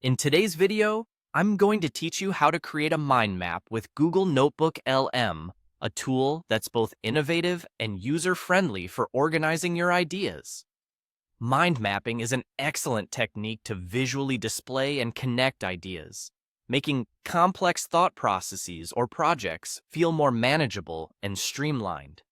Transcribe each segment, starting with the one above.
In today's video, I'm going to teach you how to create a mind map with Google Notebook LM, a tool that's both innovative and user-friendly for organizing your ideas. Mind mapping is an excellent technique to visually display and connect ideas, making complex thought processes or projects feel more manageable and streamlined.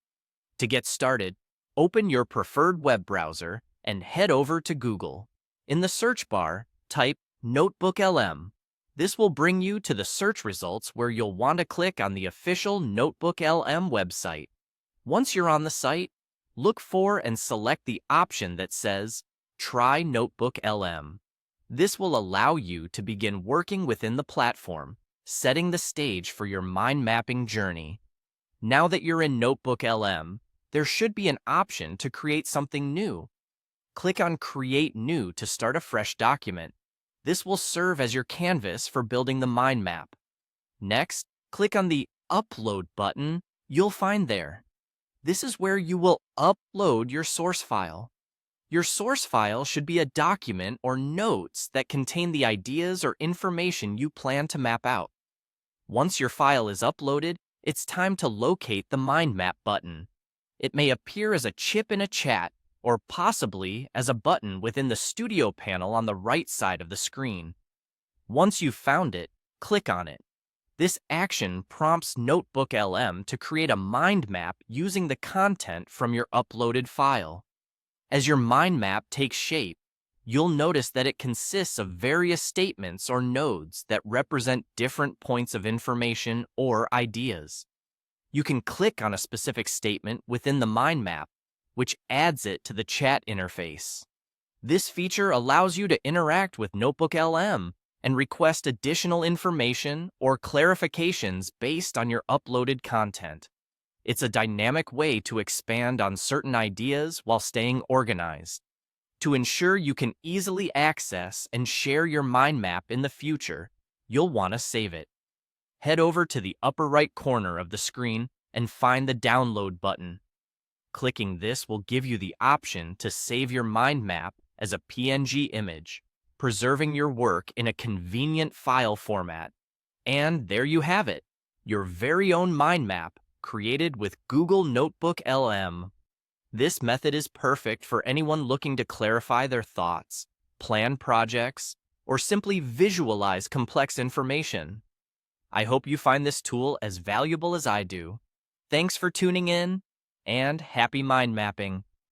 To get started, open your preferred web browser and head over to Google. In the search bar, type NotebookLM. This will bring you to the search results where you'll want to click on the official NotebookLM website. Once you're on the site, look for and select the option that says Try NotebookLM. This will allow you to begin working within the platform, setting the stage for your mind mapping journey. Now that you're in NotebookLM, there should be an option to create something new. Click on Create New to start a fresh document. This will serve as your canvas for building the mind map. Next, click on the Upload button you'll find there. This is where you will upload your source file. Your source file should be a document or notes that contain the ideas or information you plan to map out. Once your file is uploaded, it's time to locate the Mind Map button. It may appear as a chip in a chat, or possibly as a button within the Studio panel on the right side of the screen. Once you've found it, click on it. This action prompts NotebookLM to create a mind map using the content from your uploaded file. As your mind map takes shape, you'll notice that it consists of various statements or nodes that represent different points of information or ideas. You can click on a specific statement within the mind map, which adds it to the chat interface. This feature allows you to interact with NotebookLM and request additional information or clarifications based on your uploaded content. It's a dynamic way to expand on certain ideas while staying organized. To ensure you can easily access and share your mind map in the future, you'll want to save it. Head over to the upper right corner of the screen and find the Download button. Clicking this will give you the option to save your mind map as a PNG image, preserving your work in a convenient file format. And there you have it, your very own mind map created with Google Notebook LM. This method is perfect for anyone looking to clarify their thoughts, plan projects, or simply visualize complex information. I hope you find this tool as valuable as I do. Thanks for tuning in, and happy mind mapping.